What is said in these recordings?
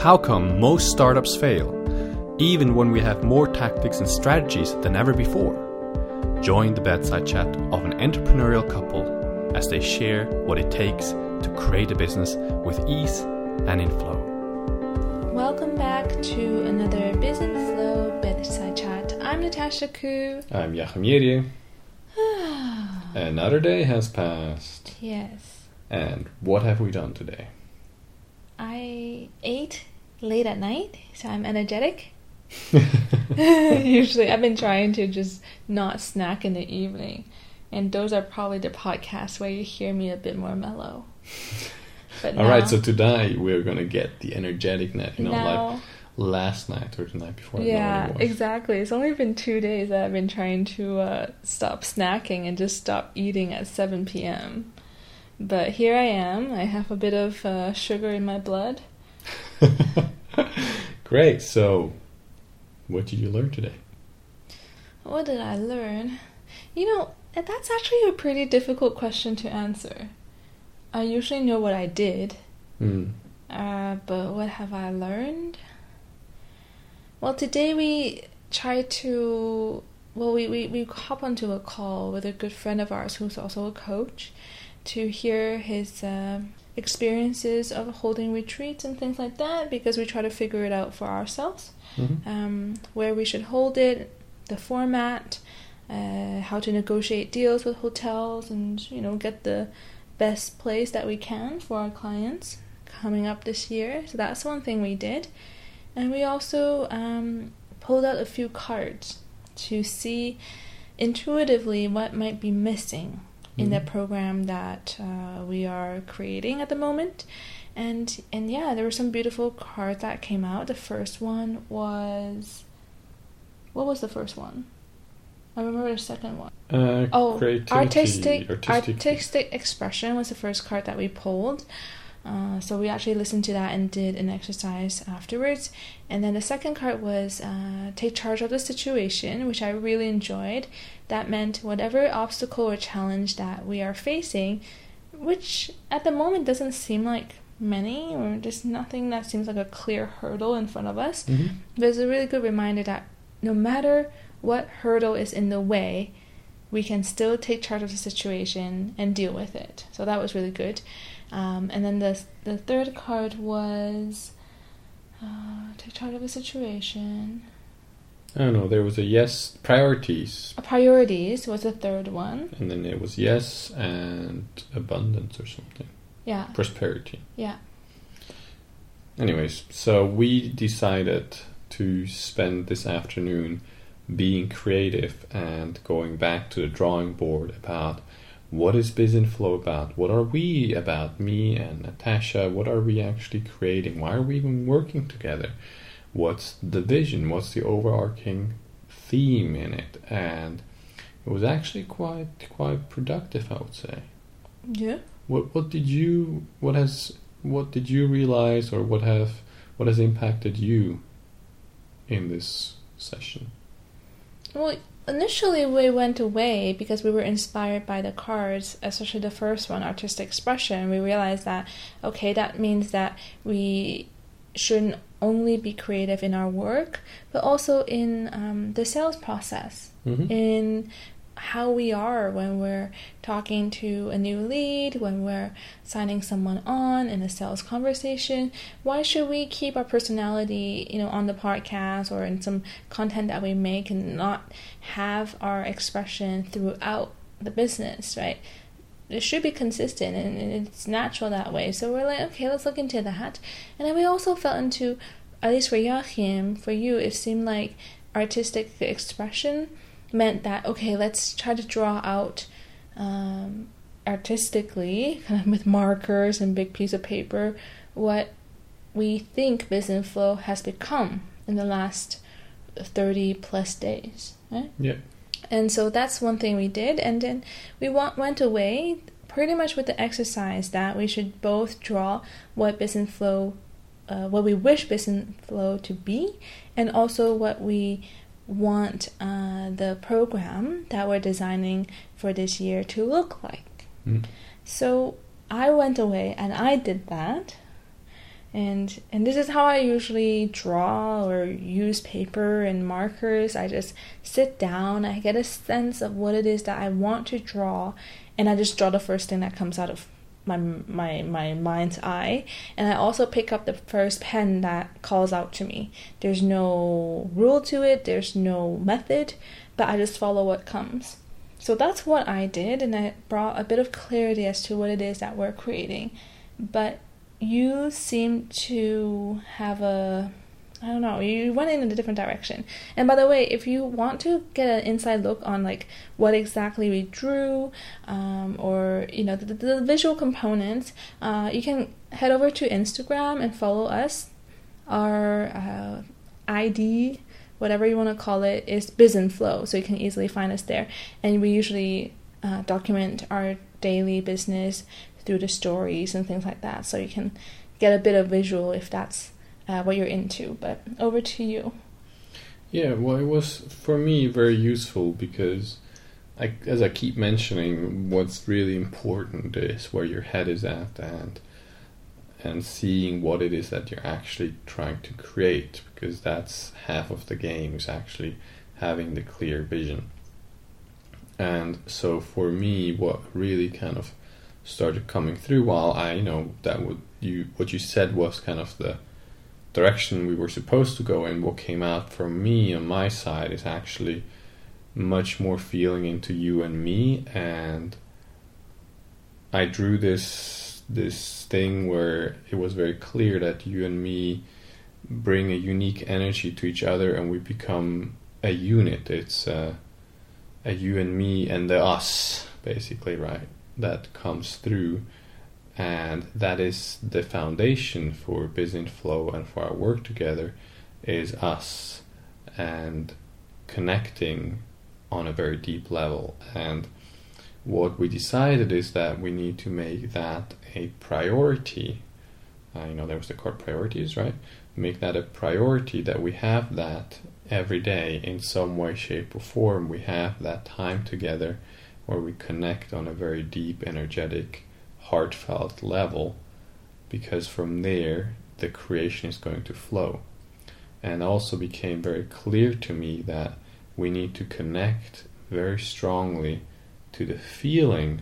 how come most startups fail, even when we have more tactics and strategies than ever before. Join the bedside chat of an entrepreneurial couple as they share what it takes to create a business with ease and in flow. Welcome back to another Biz and Flow bedside chat. I'm Natasha Koo. I'm Jachym. Another day has passed. Yes. And what have we done today? I ate late at night, so I'm energetic. Usually I've been trying to just not snack in the evening, and those are probably the podcasts where you hear me a bit more mellow. But all right, so today we're gonna get the energetic night, now, like last night or the night before. Yeah, exactly. It's only been 2 days that I've been trying to stop snacking and just stop eating at 7 p.m. But here I am. I have a bit of sugar in my blood. Great. So, what did you learn today? What did I learn? You know, that's actually a pretty difficult question to answer. I usually know what I did. But what have I learned? Well, today we tried to... Well, we hop onto a call with a good friend of ours who's also a coach to hear his experiences of holding retreats and things like that, because we try to figure it out for ourselves. Where we should hold it, the format, how to negotiate deals with hotels, and, you know, get the best place that we can for our clients coming up this year. So that's one thing we did. And we also pulled out a few cards to see intuitively what might be missing in the program that we are creating at the moment. And yeah, there were some beautiful cards that came out. The first one was... What was the first one? I remember the second one. Artistic expression was the first card that we pulled. So we actually listened to that and did an exercise afterwards. And then the second card was take charge of the situation, which I really enjoyed. That meant whatever obstacle or challenge that we are facing, which at the moment doesn't seem like many, or there's nothing that seems like a clear hurdle in front of us. But it's a really good reminder that no matter what hurdle is in the way, we can still take charge of the situation and deal with it. So that was really good. And then the third card was take charge of the situation. I don't know, there was a yes, priorities. Priorities was the third one. And then it was yes and abundance or something. Yeah. Prosperity. Yeah. Anyways, so we decided to spend this afternoon being creative and going back to the drawing board about what is Biz and Flow about? What are we about? Me and Natasha, what are we actually creating? Why are we even working together? What's the vision? What's the overarching theme in it? And it was actually quite productive, I would say. Yeah. What did you realize, or what has impacted you in this session? Well, initially we went away because we were inspired by the cards, especially the first one, artistic expression. We realized that, okay, that means that we shouldn't only be creative in our work, but also in the sales process, in how we are when we're talking to a new lead, when we're signing someone on in a sales conversation. Why should we keep our personality, you know, on the podcast or in some content that we make, and not have our expression throughout the business, right? It should be consistent, and it's natural that way. So we're like, okay, let's look into that. And then we also fell into, at least for Jachym, for you, it seemed like artistic expression meant that, okay, let's try to draw out artistically, kind of with markers and big piece of paper, what we think Biz and Flow has become in the last 30 plus days, right? Yeah. And so that's one thing we did. And then we went away pretty much with the exercise that we should both draw what Biz and Flow, what we wish Biz and Flow to be, and also what we want the program that we're designing for this year to look like. So I went away and I did that. And this is how I usually draw or use paper and markers. I just sit down, I get a sense of what it is that I want to draw, and I just draw the first thing that comes out of my mind's eye. And I also pick up the first pen that calls out to me. There's no rule to it, there's no method, but I just follow what comes. So that's what I did, and it brought a bit of clarity as to what it is that we're creating. But you seem to have you went in a different direction. And by the way, if you want to get an inside look on like what exactly we drew, or the visual components, you can head over to Instagram and follow us. Our ID, whatever you want to call it, is Biz and Flow, so you can easily find us there. And we usually document our daily business through the stories and things like that, so you can get a bit of visual if that's what you're into. But over to you. Yeah, well, it was for me very useful because, as I keep mentioning, what's really important is where your head is at and seeing what it is that you're actually trying to create, because that's half of the game, is actually having the clear vision. And so for me, what really kind of started coming through, while I know that what you said was kind of the direction we were supposed to go in, what came out from me on my side is actually much more feeling into you and me. And I drew this thing where it was very clear that you and me bring a unique energy to each other, and we become a unit. It's a you and me and the us, basically, right? That comes through, and that is the foundation for Business Flow and for our work together, is us and connecting on a very deep level. And what we decided is that we need to make that a priority. There was the core priorities, right? Make that a priority, that we have that every day in some way, shape or form. We have that time together where we connect on a very deep, energetic, heartfelt level, because from there the creation is going to flow. And also became very clear to me that we need to connect very strongly to the feeling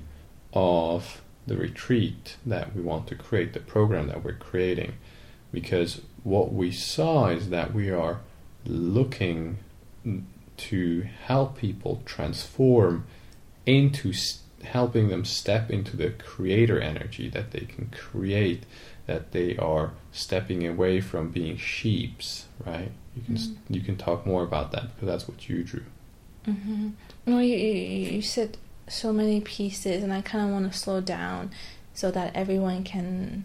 of the retreat that we want to create, the program that we're creating. Because what we saw is that we are looking to help people transform into helping them step into the creator energy, that they can create, that they are stepping away from being sheeps, right? You can talk more about that, because that's what you drew. Mm-hmm. No, you said so many pieces, and I kind of want to slow down so that everyone can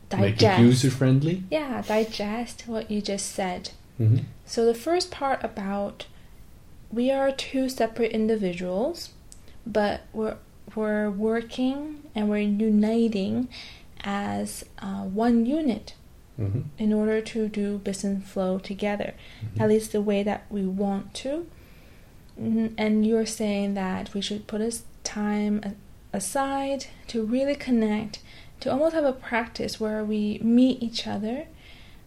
digest. Make it user-friendly? Yeah, digest what you just said. Mm-hmm. So the first part about we are two separate individuals, but we're working and we're uniting as one unit in order to do Business Flow together, at least the way that we want to. And you're saying that we should put time aside to really connect, to almost have a practice where we meet each other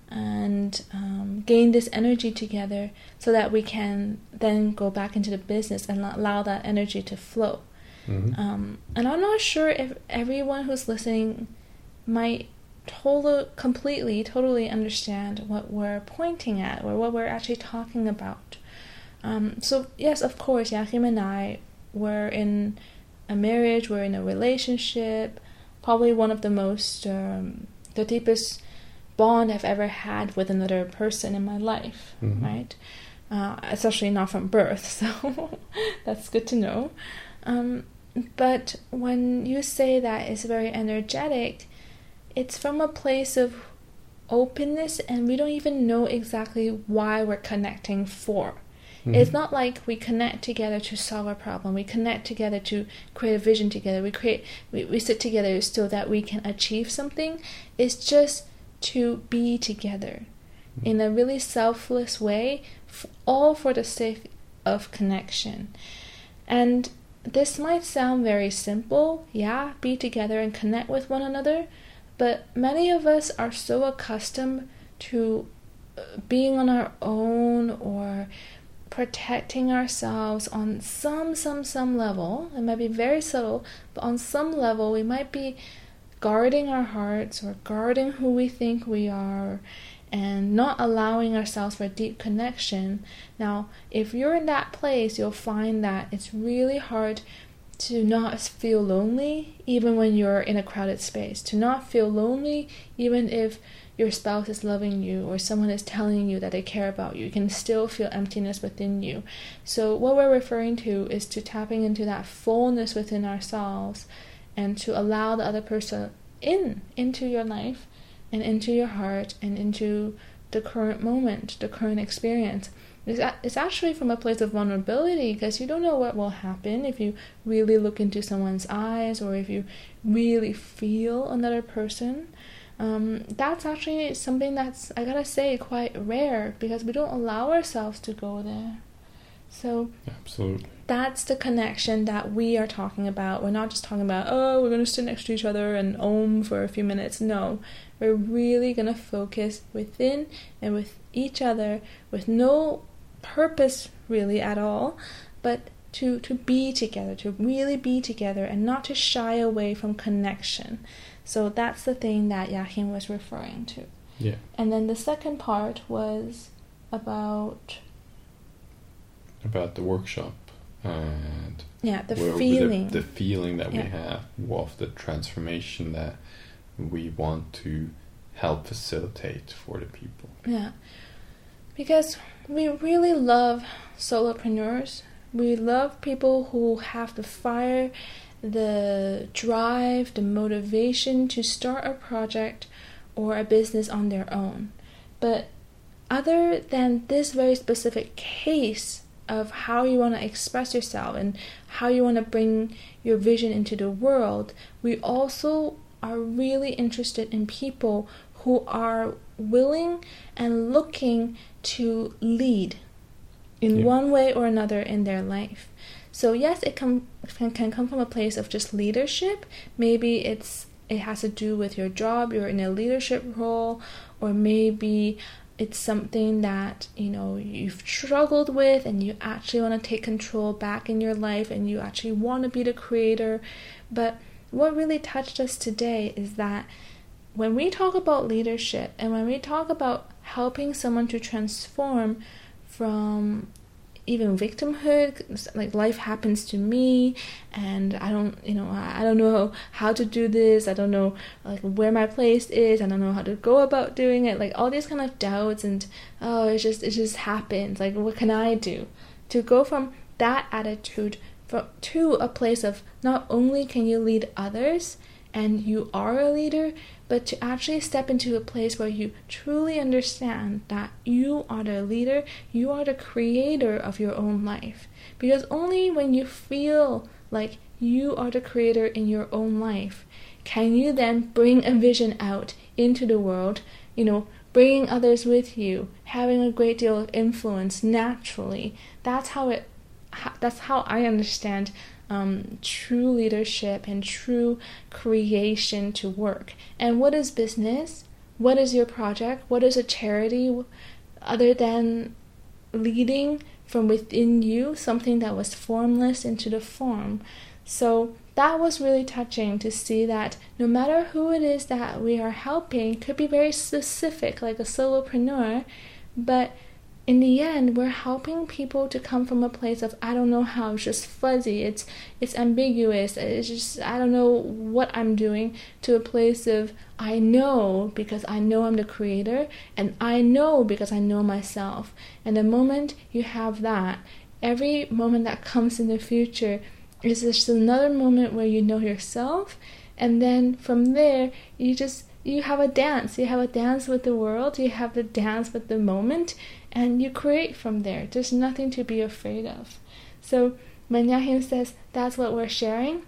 and gain this energy together, so that we can then go back into the business and allow that energy to flow. And I'm not sure if everyone who's listening might totally understand what we're pointing at, or what we're actually talking about. So yes, of course, Jachym and I were in a marriage, we're in a relationship, probably one of the most, the deepest bond I've ever had with another person in my life, right? Especially not from birth, so that's good to know. But when you say that it's very energetic, it's from a place of openness, and we don't even know exactly why we're connecting for. It's not like we connect together to solve a problem. We connect together to create a vision together. We sit together so that we can achieve something. It's just to be together in a really selfless way, all for the sake of connection. And this might sound very simple, be together and connect with one another, But many of us are so accustomed to being on our own or protecting ourselves on some level. It might be very subtle, but on some level we might be guarding our hearts or guarding who we think we are and not allowing ourselves for deep connection. Now, if you're in that place, you'll find that it's really hard to not feel lonely even when you're in a crowded space, to not feel lonely even if your spouse is loving you or someone is telling you that they care about you. You can still feel emptiness within you. So what we're referring to is to tapping into that fullness within ourselves and to allow the other person into your life and into your heart and into the current moment, the current experience. It's actually from a place of vulnerability, because you don't know what will happen if you really look into someone's eyes or if you really feel another person. That's actually something that's, I gotta say, quite rare, because we don't allow ourselves to go there. So absolutely, that's the connection that we are talking about. We're not just talking about, oh, we're going to sit next to each other and om for a few minutes. No, we're really going to focus within and with each other with no purpose really at all, but to be together, to really be together and not to shy away from connection. So that's the thing that Jachym was referring to. Yeah. And then the second part was about the workshop and the feeling. The feeling that we have of the transformation that we want to help facilitate for the people. Yeah. Because we really love solopreneurs. We love people who have the fire, the drive, the motivation to start a project or a business on their own. But other than this very specific case of how you want to express yourself and how you want to bring your vision into the world, we also are really interested in people who are willing and looking to lead in one way or another in their life. So yes, it can come from a place of just leadership. Maybe it has to do with your job, you're in a leadership role, or maybe it's something that, you've struggled with and you actually want to take control back in your life and you actually want to be the creator. But what really touched us today is that when we talk about leadership and when we talk about helping someone to transform from even victimhood, like life happens to me and I don't know how to do this, I don't know like where my place is, I don't know how to go about doing it, like all these kind of doubts and it just happens, like what can I do? To go from that attitude to a place of not only can you lead others and you are a leader, but to actually step into a place where you truly understand that you are the leader, you are the creator of your own life. Because only when you feel like you are the creator in your own life can you then bring a vision out into the world, bringing others with you, having a great deal of influence naturally. That's how I understand true leadership and true creation to work. And what is business? What is your project? What is a charity other than leading from within you something that was formless into the form? So that was really touching to see that no matter who it is that we are helping, it could be very specific, like a solopreneur, but in the end, we're helping people to come from a place of, I don't know how, it's just fuzzy, it's ambiguous, it's just, I don't know what I'm doing, to a place of, I know because I know I'm the creator, and I know because I know myself. And the moment you have that, every moment that comes in the future is just another moment where you know yourself, and then from there, you have a dance. You have a dance with the world, you have the dance with the moment, and you create from there. There's nothing to be afraid of. So when Jachym says that's what we're sharing,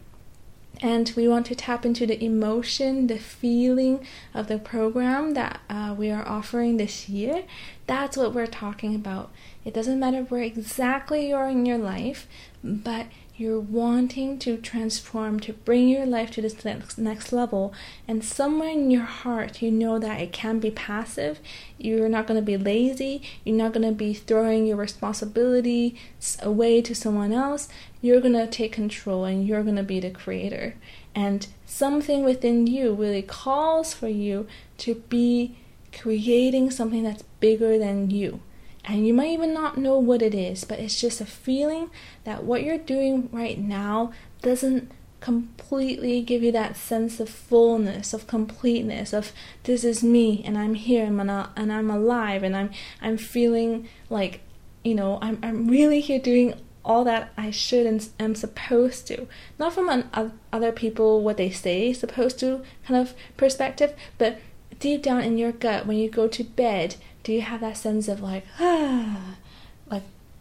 and we want to tap into the emotion, the feeling of the program that we are offering this year, that's what we're talking about. It doesn't matter where exactly you are in your life, but You're wanting to transform, to bring your life to this next level, and somewhere in your heart you know that it can be passive. You're not going to be lazy. You're not going to be throwing your responsibility away to someone else. You're going to take control and you're going to be the creator. And something within you really calls for you to be creating something that's bigger than you. And you might even not know what it is, but it's just a feeling that what you're doing right now doesn't completely give you that sense of fullness, of completeness, of this is me and I'm here and I'm alive and I'm feeling like, I'm really here doing all that I should and am supposed to. Not from other people, what they say supposed to kind of perspective, but deep down in your gut, when you go to bed, do you have that sense of like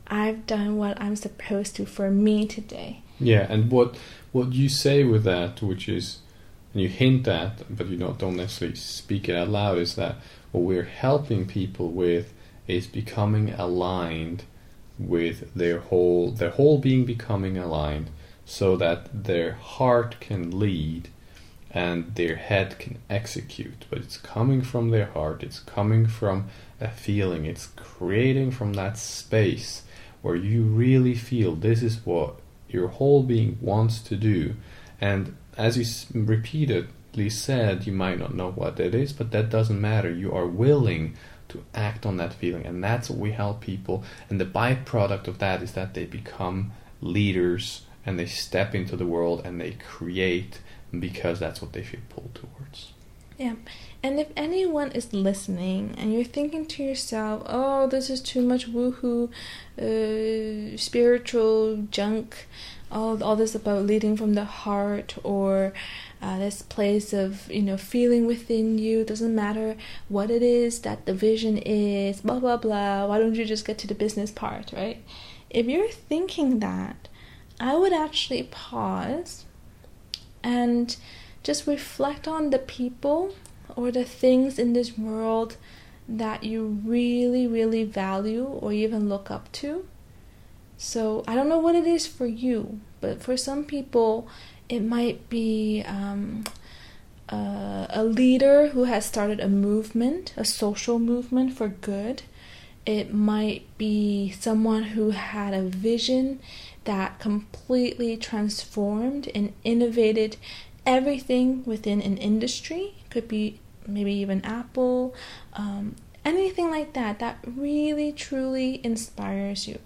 I've done what I'm supposed to for me today? Yeah, and what you say with that, which is, and you hint at, but you don't necessarily speak it out loud, is that what we're helping people with is becoming aligned with their whole being, becoming aligned, so that their heart can lead and their head can execute. But it's coming from their heart, it's coming from a feeling, it's creating from that space where you really feel this is what your whole being wants to do. And as you repeatedly said, you might not know what that is, but that doesn't matter. You are willing to act on that feeling, and that's what we help people. And the byproduct of that is that they become leaders and they step into the world and they create, because that's what they feel pulled towards. Yeah. And if anyone is listening and you're thinking to yourself, oh, this is too much woohoo, spiritual junk, all this about leading from the heart, or this place of, feeling within you, doesn't matter what it is that the vision is, blah, blah, blah, why don't you just get to the business part, right? If you're thinking that, I would actually pause and just reflect on the people or the things in this world that you really, really value or even look up to. So I don't know what it is for you, but for some people it might be a leader who has started a movement, a social movement for good. It might be someone who had a vision that completely transformed and innovated everything within an industry. Could be maybe even Apple, anything like that really truly inspires you.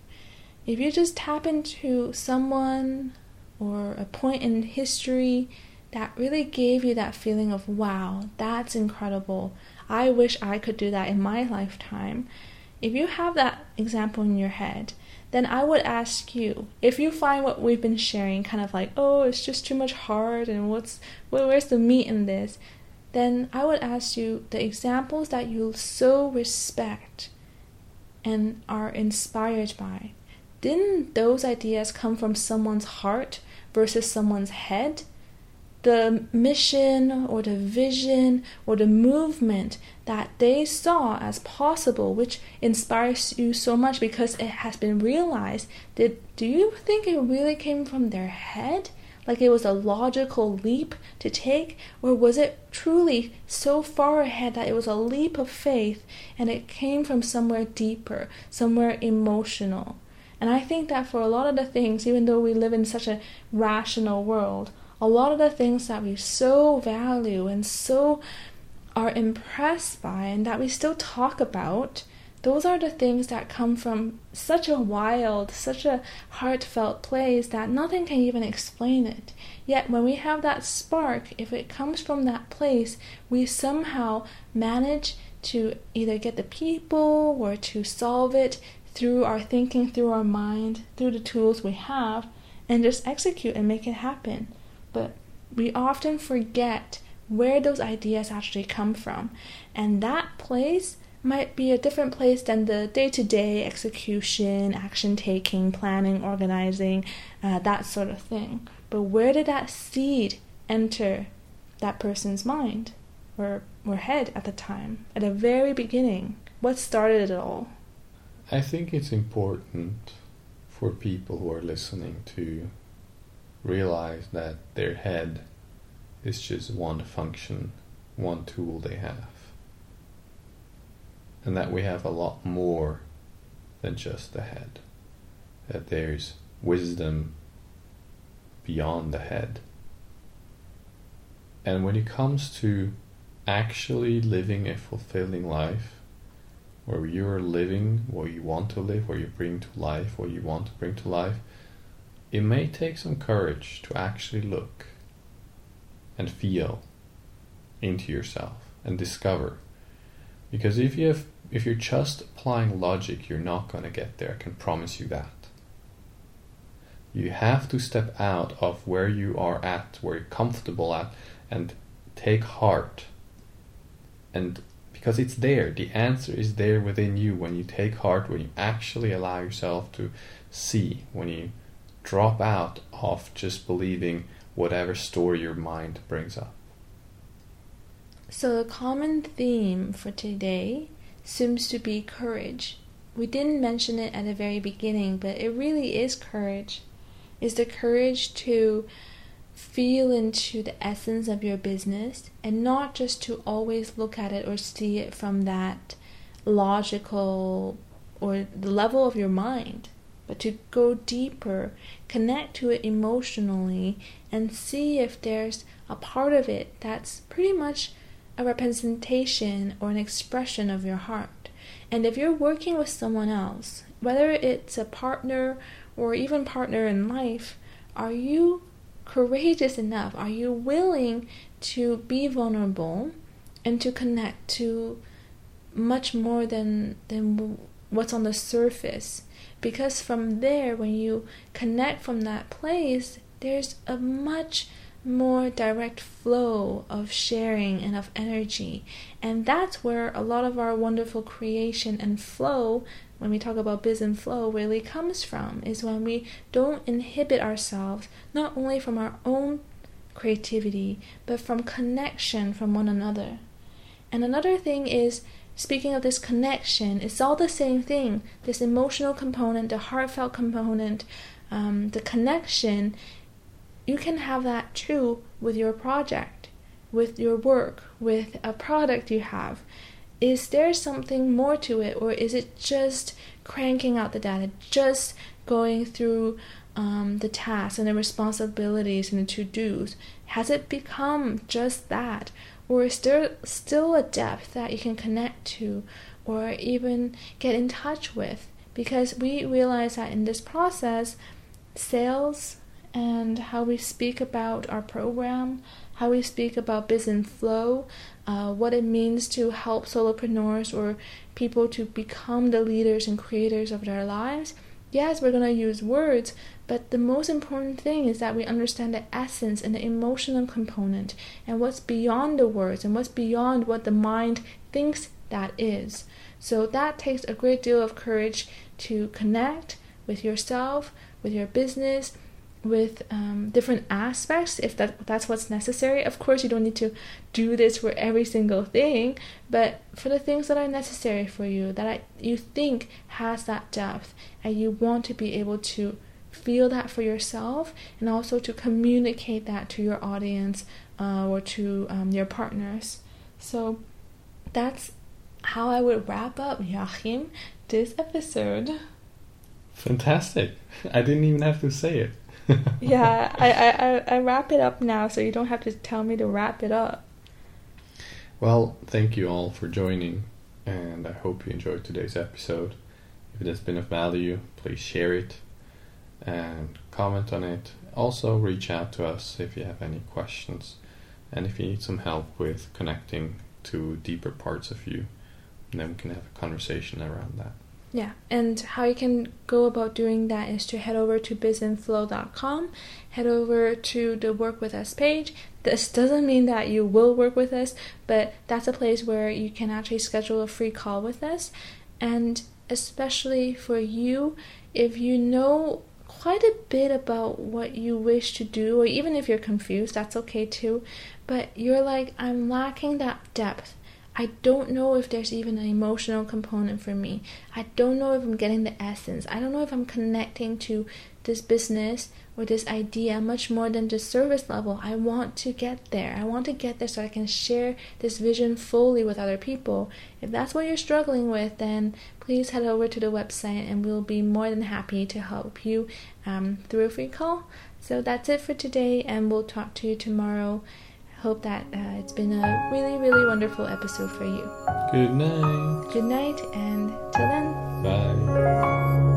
If you just tap into someone or a point in history that really gave you that feeling of, wow, that's incredible, I wish I could do that in my lifetime. If you have that example in your head, then I would ask you, if you find what we've been sharing kind of like, oh, it's just too much heart and where's the meat in this, then I would ask you the examples that you so respect and are inspired by. Didn't those ideas come from someone's heart versus someone's head? The mission or the vision or the movement that they saw as possible, which inspires you so much because it has been realized, do you think it really came from their head? Like it was a logical leap to take? Or was it truly so far ahead that it was a leap of faith and it came from somewhere deeper, somewhere emotional? And I think that for a lot of the things, even though we live in such a rational world, a lot of the things that we so value and so are impressed by and that we still talk about, those are the things that come from such a wild, such a heartfelt place that nothing can even explain it. Yet when we have that spark, if it comes from that place, we somehow manage to either get the people or to solve it through our thinking, through our mind, through the tools we have, and just execute and make it happen. But we often forget where those ideas actually come from. And that place might be a different place than the day-to-day execution, action-taking, planning, organizing, that sort of thing. But where did that seed enter that person's mind or head at the time, at the very beginning? What started it all? I think it's important for people who are listening to realize that their head is just one function, one tool they have. And that we have a lot more than just the head. That there's wisdom beyond the head. And when it comes to actually living a fulfilling life, where you're living what you want to live, where you bring to life what you want to bring to life, it may take some courage to actually look and feel into yourself and discover. Because if you're just applying logic, you're not going to get there, I can promise you that. You have to step out of where you are at, where you're comfortable at, and take heart. And because it's there, the answer is there within you when you take heart, when you actually allow yourself to see, when you drop out of just believing whatever story your mind brings up. So the common theme for today seems to be courage. We didn't mention it at the very beginning, but it really is courage. It's the courage to feel into the essence of your business and not just to always look at it or see it from that logical or the level of your mind, but to go deeper, connect to it emotionally, and see if there's a part of it that's pretty much a representation or an expression of your heart. And if you're working with someone else, whether it's a partner or even partner in life, are you courageous enough? Are you willing to be vulnerable and to connect to much more than what's on the surface? Because from there, when you connect from that place, there's a much more direct flow of sharing and of energy. And that's where a lot of our wonderful creation and flow, when we talk about biz and flow, really comes from, is when we don't inhibit ourselves, not only from our own creativity, but from connection from one another. And another thing is, speaking of this connection, it's all the same thing. This emotional component, the heartfelt component, the connection, you can have that too with your project, with your work, with a product you have. Is there something more to it, or is it just cranking out the data, just going through the tasks and the responsibilities and the to-dos? Has it become just that? Or is there still a depth that you can connect to or even get in touch with? Because we realize that in this process, sales and how we speak about our program, how we speak about biz and flow, what it means to help solopreneurs or people to become the leaders and creators of their lives. Yes, we're going to use words, but the most important thing is that we understand the essence and the emotional component and what's beyond the words and what's beyond what the mind thinks that is. So that takes a great deal of courage to connect with yourself, with your business, with different aspects, if that's what's necessary. Of course, you don't need to do this for every single thing, but for the things that are necessary for you, that you think has that depth, and you want to be able to feel that for yourself, and also to communicate that to your audience or to your partners. So that's how I would wrap up, Jachym, this episode. Fantastic. I didn't even have to say it. Yeah, I wrap it up now, so you don't have to tell me to wrap it up. Well, thank you all for joining, and I hope you enjoyed today's episode. If it has been of value, please share it and comment on it. Also, reach out to us if you have any questions, and if you need some help with connecting to deeper parts of you, then we can have a conversation around that. Yeah, and how you can go about doing that is to head over to bizandflow.com, head over to the Work With Us page. This doesn't mean that you will work with us, but that's a place where you can actually schedule a free call with us. And especially for you, if you know quite a bit about what you wish to do, or even if you're confused, that's okay too, but you're like, I'm lacking that depth. I don't know if there's even an emotional component for me. I don't know if I'm getting the essence. I don't know if I'm connecting to this business or this idea much more than just service level. I want to get there. I want to get there so I can share this vision fully with other people. If that's what you're struggling with, then please head over to the website and we'll be more than happy to help you through a free call. So that's it for today, and we'll talk to you tomorrow. Hope that it's been a really, really wonderful episode for you. Good night. Good night, and till then. Bye.